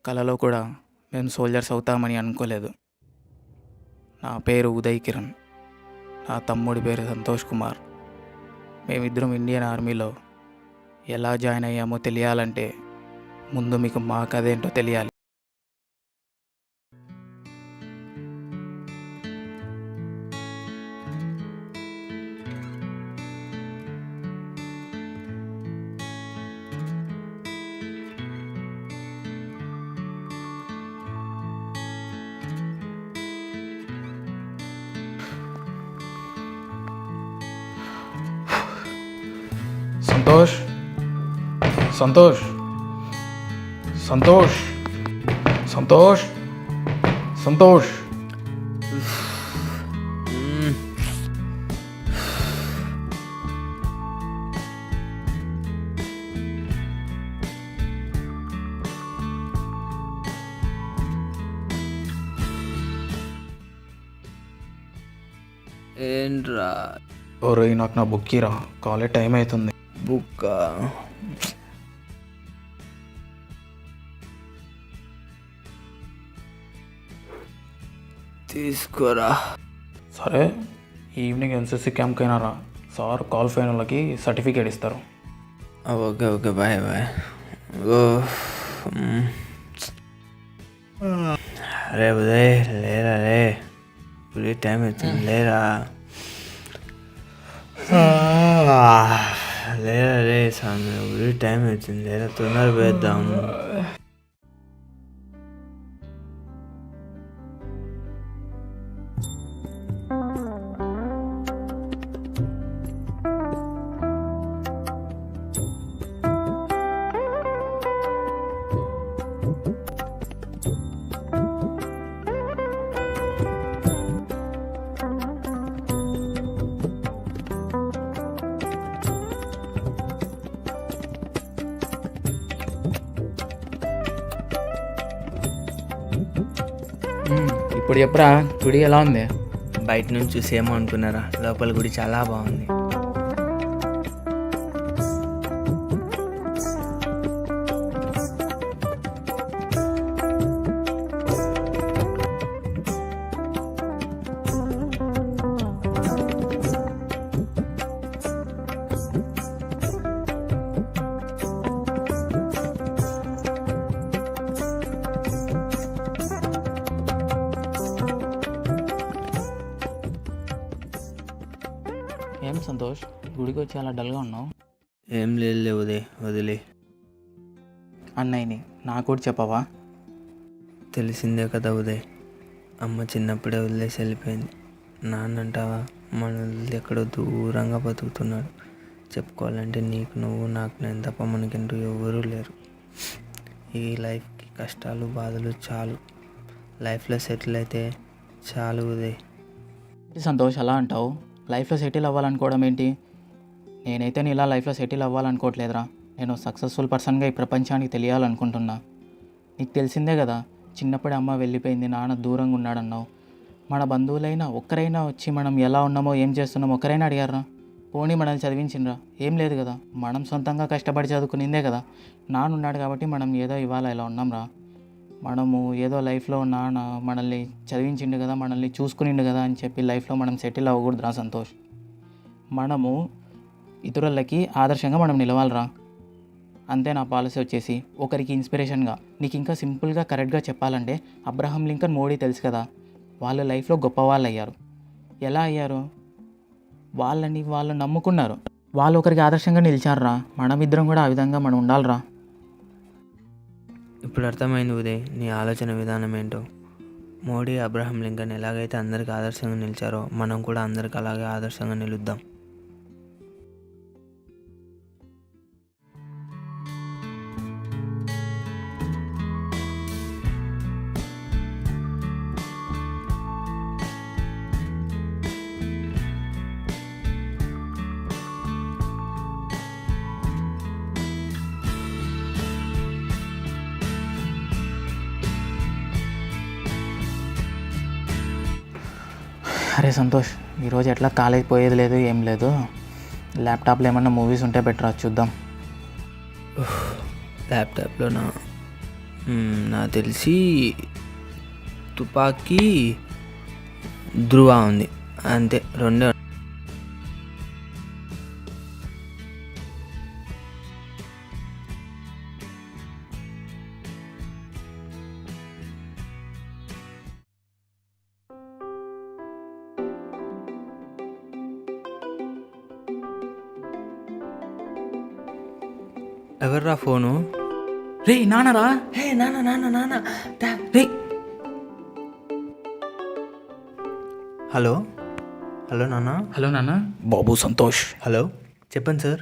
కలలో కూడా మేము సోల్జర్స్ అవుతామని అనుకోలేదు. నా పేరు ఉదయ్ కిరణ్. నా తమ్ముడి పేరు సంతోష్ కుమార్. మేమిద్దరం ఇండియన్ ఆర్మీలో ఎలా జాయిన్ అయ్యామో తెలియాలంటే ముందు మీకు మా కథ ఏంటో తెలియాలి. సంతోష్, సంతోష్, సంతోష్, సంతోష్, సంతోష్. ఏంట్రా ఓరే నాకు నా బుక్ రా, కాలేజ్ టైం అవుతుంది. బుక్ తీసుకోరా. సరే, ఈవినింగ్ ఎన్సీసీ క్యాంప్కి అయినా రా. సార్ కాల్ ఫైనల్కి సర్టిఫికేట్ ఇస్తారు. Okay okay, bye bye. అరే ఉదయ్, లేరా రే, ఉదయ్ టైం అవుతుంది, లేరా లేరా రే స్వామి, ఉదయ్ టైం అవుతుంది, లేరా, తొందర వేద్దాం. ఇప్పుడు చెప్పరా, గుడి ఎలా ఉంది? బయట నుంచి చూసి ఏమో అనుకున్నారా, లోపల గుడి చాలా బాగుంది. ఏం సంతోష్, గుడికి వచ్చి అలా డల్గా ఉన్నావు? ఏం లేదు ఉదయ్, వదిలే. అన్నయ్యని నాకు కూడా చెప్పవా? తెలిసిందే కదా ఉదయ్, అమ్మ చిన్నప్పుడే వదిలేసి వెళ్ళిపోయింది. నాన్న అంటావా, మన వదిలి ఎక్కడో దూరంగా బతుకుతున్నాడు. చెప్పుకోవాలంటే నీకు నువ్వు, నాకు నేను తప్ప మనకంటూ ఎవరూ లేరు. ఈ లైఫ్కి కష్టాలు బాధలు చాలు, లైఫ్లో సెటిల్ అయితే చాలు ఉదయ్. సంతోష్ అలా అంటావు? లైఫ్లో సెటిల్ అవ్వాలనుకోవడం ఏంటి? నేనైతే నీ ఇలా లైఫ్లో సెటిల్ అవ్వాలనుకోవట్లేదురా. నేను సక్సెస్ఫుల్ పర్సన్గా ఈ ప్రపంచానికి తెలియాలనుకుంటున్నా. నీకు తెలిసిందే కదా, చిన్నప్పుడే అమ్మ వెళ్ళిపోయింది, నాన్న దూరంగా ఉన్నాడన్నావు. మన బంధువులైనా ఒక్కరైనా వచ్చి మనం ఎలా ఉన్నామో ఏం చేస్తున్నామో ఒక్కరైనా అడిగారా? పోనీ మనల్ని చదివించిండ్రా? ఏం లేదు కదా. మనం సొంతంగా కష్టపడి చదువుకునిందే కదా. నాన్న ఉన్నాడు కాబట్టి మనం ఏదో ఇవాళ ఇలా ఉన్నాంరా. మనము ఏదో లైఫ్లో నాన్న మనల్ని చదివించిండు కదా, మనల్ని చూసుకునిండు కదా అని చెప్పి లైఫ్లో మనం సెటిల్ అవ్వకూడదురా సంతోష్. మనము ఇతరులకి ఆదర్శంగా మనం నిలవాలరా. అంతే నా పాలసీ వచ్చేసి. ఒకరికి ఇన్స్పిరేషన్గా. నీకు ఇంకా సింపుల్గా కరెక్ట్గా చెప్పాలంటే అబ్రహం లింకన్, మోడీ తెలుసు కదా, వాళ్ళ లైఫ్లో గొప్ప వాళ్ళు అయ్యారు. ఎలా అయ్యారు? వాళ్ళు నమ్ముకున్నారు, వాళ్ళు ఒకరికి ఆదర్శంగా నిలిచారురా. మనమిద్దరం కూడా ఆ విధంగా మనం ఉండాలిరా. ఇప్పుడు అర్థమైంది ఉదయ్ నీ ఆలోచన విధానం ఏంటో. మోడీ, అబ్రహం లింకన్ ఎలాగైతే అందరికీ ఆదర్శంగా నిలిచారో మనం కూడా అందరికి అలాగే ఆదర్శంగా నిలుద్దాం. అరే సంతోష్, ఈరోజు ఎట్లా కాలేజ్ పోయేది లేదు, ఏం లేదు. ల్యాప్టాప్లో ఏమన్నా మూవీస్ ఉంటే బెటర్, చూద్దాం. ల్యాప్టాప్లోనా? నాకు తెలిసి తుపాకీ ధ్రువ ఉంది, అంతే రెండే. ఎవర్రా ఫోను? రే నాన్నరా. హే నాన్న నాన్న నాన్న రే హలో హలో నాన్న. హలో నాన్న. బాబు సంతోష్. హలో చెప్పండి sir.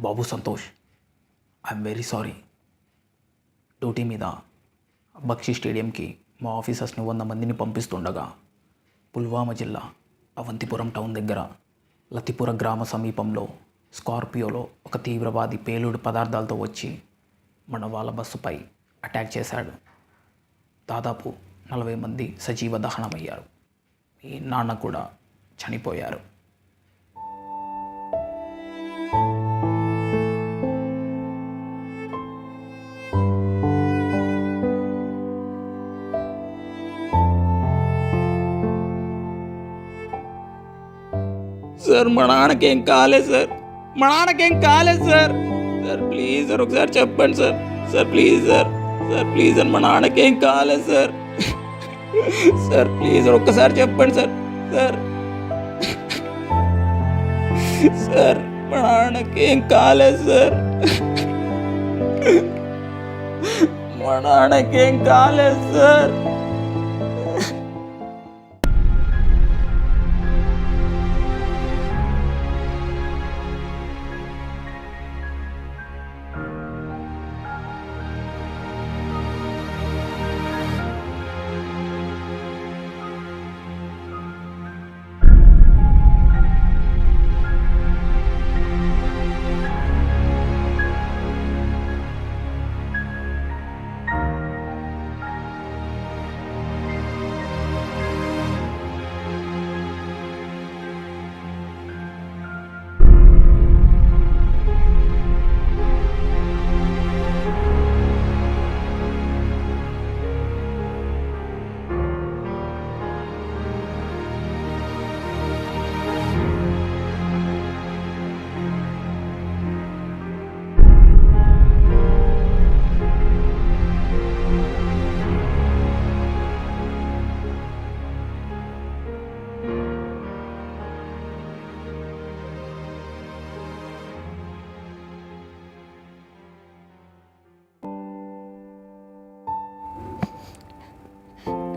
Babu Santosh, I'm very sorry. Duty మీద బక్షి స్టేడియంకి మా ఆఫీసర్స్ని 100 మందిని పంపిస్తుండగా పుల్వామా జిల్లా అవంతిపురం టౌన్ దగ్గర లతిపుర గ్రామ సమీపంలో స్కార్పియోలో ఒక తీవ్రవాది పేలుడు పదార్థాలతో వచ్చి మన వాళ్ళ బస్సుపై అటాక్ చేశాడు. దాదాపు 40 మంది సజీవ దహనమయ్యారు. మీ నాన్న కూడా చనిపోయారు. సార్ మా నాన్నకేం కాలేదు సార్, మా నాన్నకేం కాలేదు సార్. సార్ ప్లీజ్ సార్ ఒకసారి చెప్పండి sir. Sir please sir, sir please sir మా నాన్నకేం కాలేదు సార్. సార్ ప్లీజ్ సార్ ఒక్కసారి చెప్పండి సార్. సార్ సార్ మా నాన్నకేం కాలేదు సార్, మా నాన్నకేం కాలేదు సార్.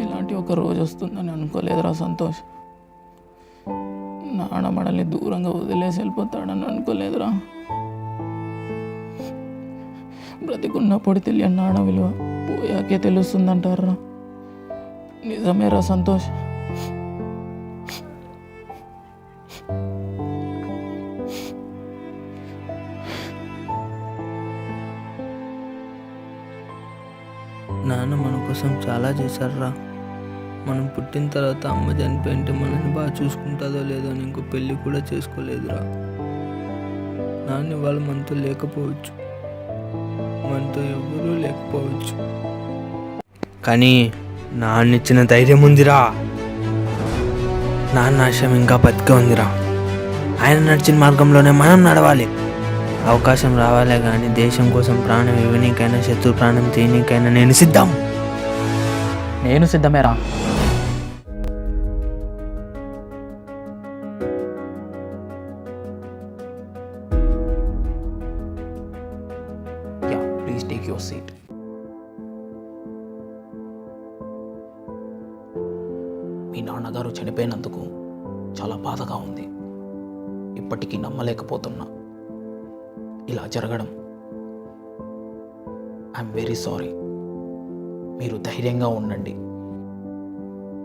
ఇలాంటి ఒక రోజు వస్తుందని అనుకోలేదురా సంతోష్. నాన్న మనల్ని దూరంగా వదిలేసి వెళ్ళిపోతాడని అనుకోలేదురా. బ్రతికున్నప్పుడు తెలియని నాన్న విలువ పోయాకే తెలుస్తుందంటారా. నిజమేరా సంతోష్. నాన్న మన కోసం చాలా చేశారురా. మనం పుట్టిన తర్వాత అమ్మ చనిపోయింటే మనల్ని బాగా చూసుకుంటుందో లేదో అని ఇంకో పెళ్ళి కూడా చేసుకోలేదురా. నాన్న ఇవాళ మనతో లేకపోవచ్చు, మనతో ఎవరూ లేకపోవచ్చు, కానీ నాన్న ఇచ్చిన ధైర్యం ఉందిరా. నాన్న ఆశయం ఇంకా బతికే ఉందిరా. ఆయన నడిచిన మార్గంలోనే మనం నడవాలి. అవకాశం రావాలే కానీ దేశం కోసం ప్రాణం ఇవ్వనీకైనా శత్రు ప్రాణం తీయనీకైనా నేను సిద్ధం. నేను సిద్ధమేరా. Please take your seat. మీ నాన్నగారు చనిపోయినందుకు చాలా బాధగా ఉంది. ఇప్పటికీ నమ్మలేకపోతున్నా ఇలా జరగడం. I'm very sorry. మీరు ధైర్యంగా ఉండండి.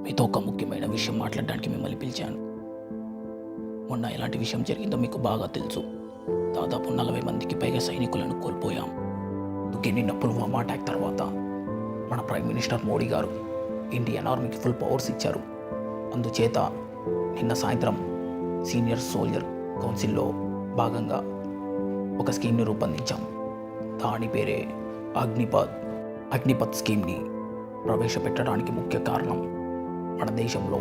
మీతో ఒక ముఖ్యమైన విషయం మాట్లాడడానికి మిమ్మల్ని పిలిచాను. మొన్న ఎలాంటి విషయం జరిగిందో మీకు బాగా తెలుసు. దాదాపు 40 మందికి పైగా సైనికులను కోల్పోయాం. అందుకే నిన్న పుల్వామా అటాక్ తర్వాత మన ప్రైమ్ మినిస్టర్ మోడీ గారు ఇండియన్ ఆర్మీకి ఫుల్ పవర్స్ ఇచ్చారు. అందుచేత నిన్న సాయంత్రం సీనియర్ సోల్జర్ కౌన్సిల్లో భాగంగా ఒక స్కీమ్ని రూపొందించాం. దాని పేరే అగ్నిపథ్. అగ్నిపథ్ స్కీమ్ని ప్రవేశపెట్టడానికి ముఖ్య కారణం మన దేశంలో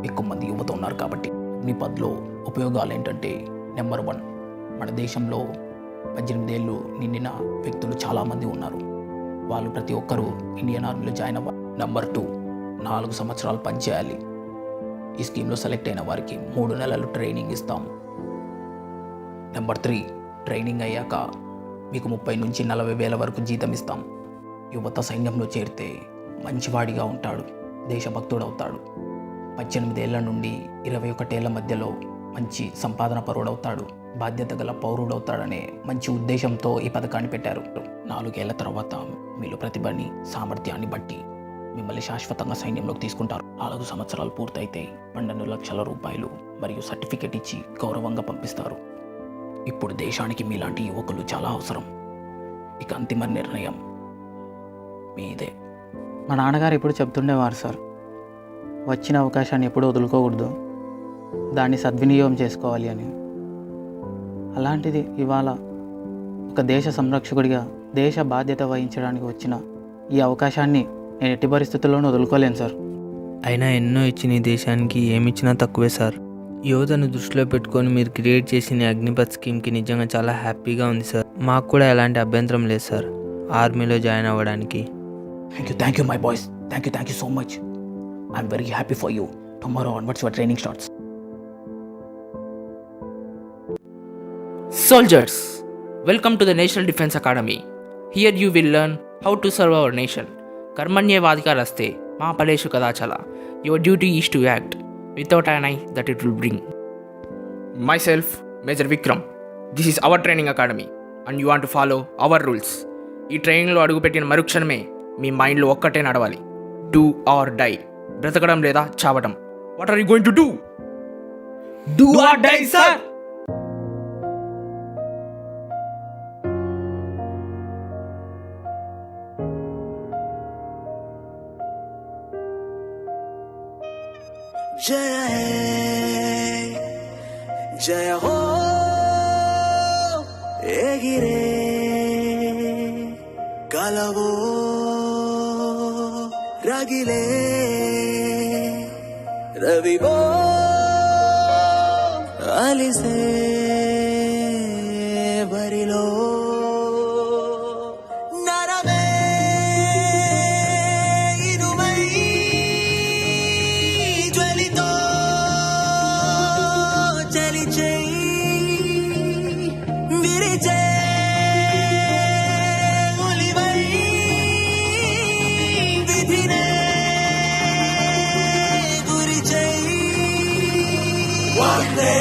ఎక్కువ మంది యువత ఉన్నారు కాబట్టి. అగ్నిపథ్లో ఉపయోగాలు ఏంటంటే, నెంబర్ 1, మన దేశంలో 18 ఏళ్ళు నిండిన వ్యక్తులు చాలామంది ఉన్నారు. వాళ్ళు ప్రతి ఒక్కరూ ఇండియన్ ఆర్మీలో జాయిన్ అవ్వాలి. నెంబర్ 2, 4 సంవత్సరాలు పనిచేయాలి. ఈ స్కీమ్లో సెలెక్ట్ అయిన వారికి 3 నెలలు ట్రైనింగ్ ఇస్తాం. నెంబర్ 3, ట్రైనింగ్ అయ్యాక మీకు 30 నుంచి 40 వేల వరకు జీతం ఇస్తాం. యువత సైన్యంలో చేరితే మంచివాడిగా ఉంటాడు, దేశభక్తుడవుతాడు. 18 ఏళ్ల నుండి 21 ఏళ్ల మధ్యలో మంచి సంపాదన పరుడవుతాడు, బాధ్యత గల పౌరుడవుతాడనే మంచి ఉద్దేశంతో ఈ పథకాన్ని పెట్టారు. 4 ఏళ్ల తర్వాత మీలో ప్రతిభని, సామర్థ్యాన్ని బట్టి మిమ్మల్ని శాశ్వతంగా సైన్యంలోకి తీసుకుంటారు. 4 సంవత్సరాలు పూర్తయితే 12 లక్షల రూపాయలు మరియు సర్టిఫికెట్ ఇచ్చి గౌరవంగా పంపిస్తారు. ఇప్పుడు దేశానికి మీలాంటి యువకులు చాలా అవసరం. ఇక అంతిమ నిర్ణయం మీదే. మా నాన్నగారు ఎప్పుడు చెప్తుండేవారు సార్, వచ్చిన అవకాశాన్ని ఎప్పుడూ వదులుకోకూడదు, దాన్ని సద్వినియోగం చేసుకోవాలి అని. అలాంటిది ఇవాళ ఒక దేశ సంరక్షకుడిగా దేశ బాధ్యత వహించడానికి వచ్చిన ఈ అవకాశాన్ని నేను ఎట్టి పరిస్థితుల్లోనూ వదులుకోలేను సార్. అయినా ఎన్నో ఇచ్చిన ఈ దేశానికి ఏమిచ్చినా తక్కువే సార్. యువతను దృష్టిలో పెట్టుకొని మీరు క్రియేట్ చేసిన అగ్నిపథ్ స్కీమ్కి నిజంగా చాలా హ్యాపీగా ఉంది సార్. మాకు కూడా ఎలాంటి అభ్యంతరం లేదు సార్ ఆర్మీలో జాయిన్ అవ్వడానికి. Thank you my boys. Thank you so much. I'm very happy for you. Tomorrow onwards your training starts. Soldiers, welcome to the National Defense Academy. Here you will learn how to serve our nation. Karmanyevadikaraste ma paleshu kadachala. Your duty is to act without an eye that it will bring. Myself, Major Vikram. This is our training academy and you want to follow our rules. ఈ ట్రైనింగ్లో అడుగుపెట్టిన మరుక్షణమే మీ మైండ్లో ఒక్కటే నడవాలి, do or die. బ్రతకడం లేదా చావడం. What are you going to do? Do or die sir. जय हे जय हो एगिरे कलवो रगिले रविवो अलिसे बरिलो नरवे इनुमई ज्वलितो चली चई विरिचे उलिवई विधिने गुरिचई वंदे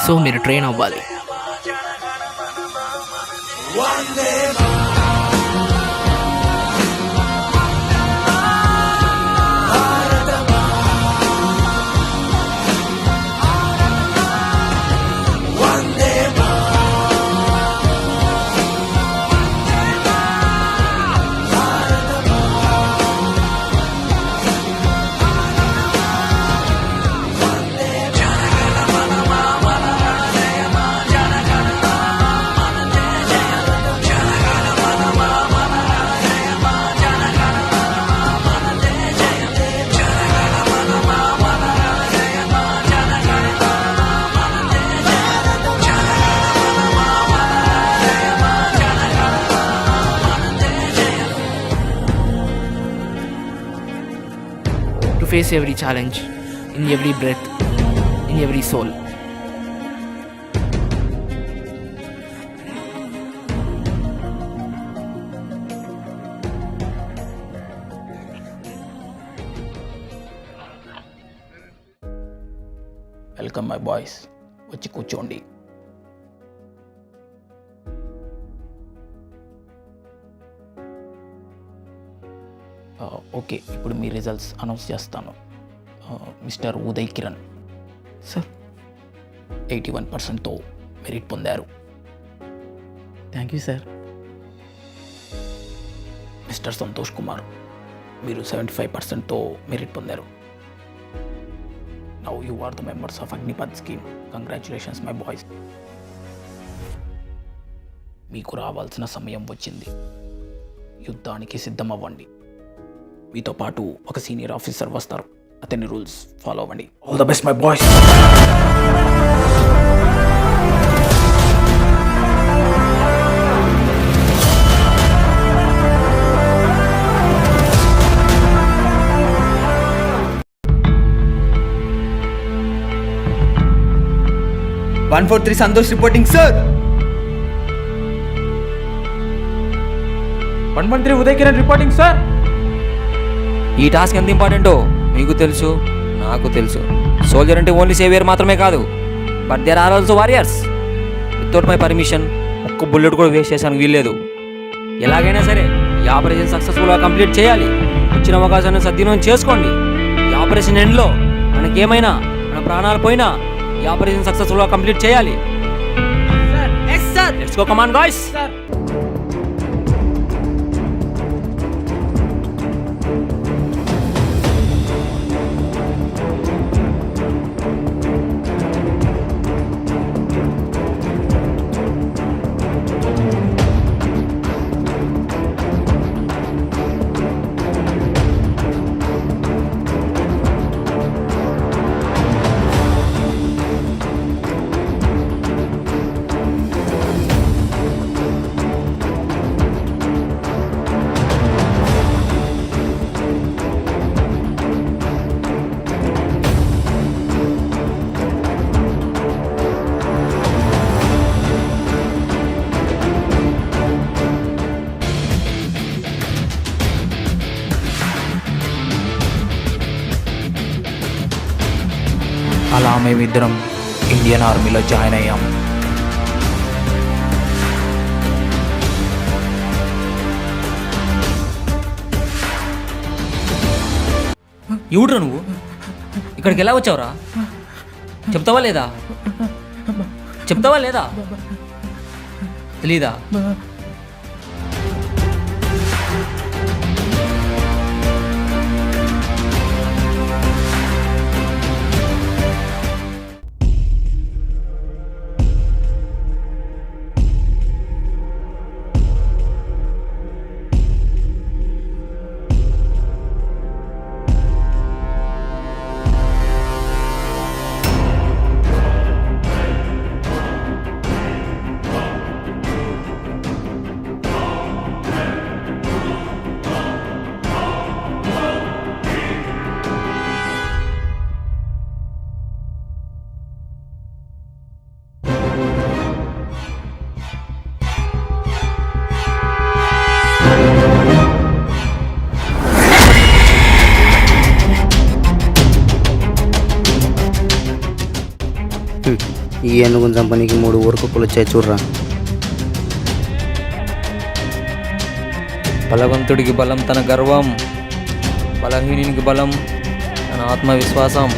సో మీరు ట్రైన్ అవ్వాలి. face every challenge, in every breath, in every soul. Welcome my boys, వచ్చి కూర్చోండి. ఓకే, ఇప్పుడు మీ రిజల్ట్స్ అనౌన్స్ చేస్తాను. మిస్టర్ ఉదయ్ కిరణ్ సార్ 81%తో మెరిట్ పొందారు. Thank you sir. Mister Santosh Kumar, మీరు 75%తో మెరిట్ పొందారు. Now you are the members of Agnipath scheme. Congratulations my boys. మీకు రావాల్సిన సమయం వచ్చింది. యుద్ధానికి సిద్ధమవ్వండి. మీతో పాటు ఒక సీనియర్ ఆఫీసర్ వస్తారు. అతని రూల్స్ ఫాలో అవ్వండి. All the best my boys. One four three Santosh reporting sir. 113 Uday Kiran reporting sir. ఈ టాస్క్ ఎంత ఇంపార్టెంటో మీకు తెలుసు, నాకు తెలుసు. సోల్జర్ అంటే ఓన్లీ సేవియర్ మాత్రమే కాదు, but there are also warriors. Without my permission ఒక్క బుల్లెట్ కూడా వేస్ట్ చేసానికి వీల్లేదు. ఎలాగైనా సరే ఈ ఆపరేషన్ సక్సెస్ఫుల్గా కంప్లీట్ చేయాలి. వచ్చిన అవకాశాన్ని సద్వినియోగం చేసుకోండి. ఈ ఆపరేషన్ ఎండ్లో మనకేమైనా మన ప్రాణాలు పోయినా ఈ ఆపరేషన్ సక్సెస్ఫుల్గా కంప్లీట్ చేయాలి. Let's go, come on guys. అలా మేమిద్దరం ఇండియన్ ఆర్మీలో జాయిన్ అయ్యాం. ఎవడురా నువ్వు? ఇక్కడికి ఎలా వచ్చావురా? చెప్తావా లేదా? చెప్తావా లేదా? తెలీదా? ఈ ఏనుగుని చంపనీకి 3 ఊరుకులు వచ్చాయి చూడరా. బలవంతుడికి బలం తన గర్వం, బలహీనునికి బలం తన ఆత్మవిశ్వాసం.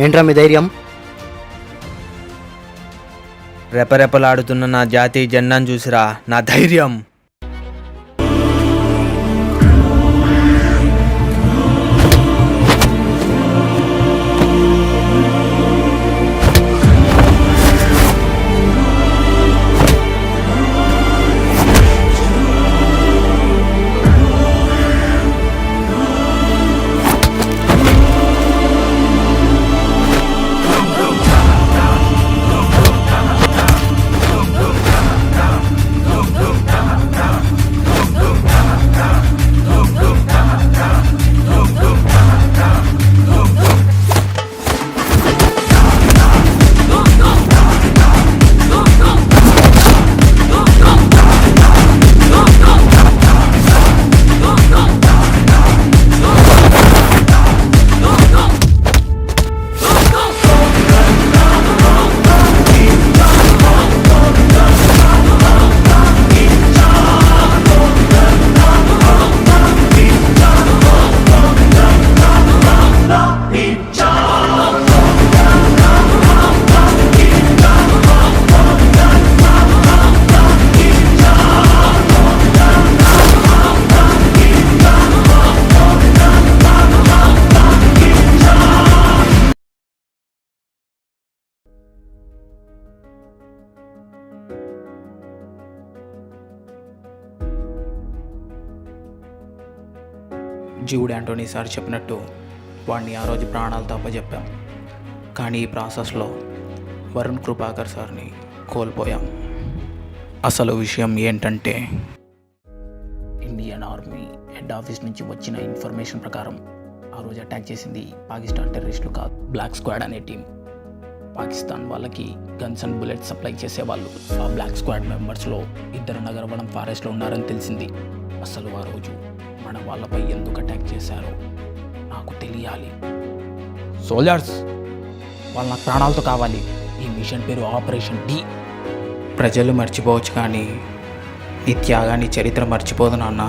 ఏంట్రా మీ ధైర్యం? రెపరెపలాడుతున్న నా జాతీయ జెండాను చూసిరా నా ధైర్యం. జీవుడు యాంటోనీ సార్ చెప్పినట్టు వాడిని ఆ రోజు ప్రాణాలతో అప్పచెప్పాం. కానీ ఈ ప్రాసెస్లో వరుణ్ కృపాకర్ సార్ని కోల్పోయాం. అసలు విషయం ఏంటంటే, ఇండియన్ ఆర్మీ హెడ్ ఆఫీస్ నుంచి వచ్చిన ఇన్ఫర్మేషన్ ప్రకారం ఆ రోజు అటాక్ చేసింది పాకిస్తాన్ టెర్రరిస్టులు కాదు, బ్లాక్ స్క్వాడ్ అనే టీం. పాకిస్తాన్ వాళ్ళకి గన్స్ అండ్ బుల్లెట్స్ సప్లై చేసేవాళ్ళు. ఆ బ్లాక్ స్క్వాడ్ మెంబర్స్లో 2 నగరవనం ఫారెస్ట్లో ఉన్నారని తెలిసింది. అసలు ఆ రోజు మన వాళ్ళపై ఎందుకు అటాక్ చేశారో నాకు తెలియాలి. సోల్జర్స్, వాళ్ళ నాకు ప్రాణాలతో కావాలి. ఈ మిషన్ పేరు ఆపరేషన్ డి. ప్రజలు మర్చిపోవచ్చు కానీ నీ త్యాగాన్ని చరిత్ర మర్చిపోదు నాన్న.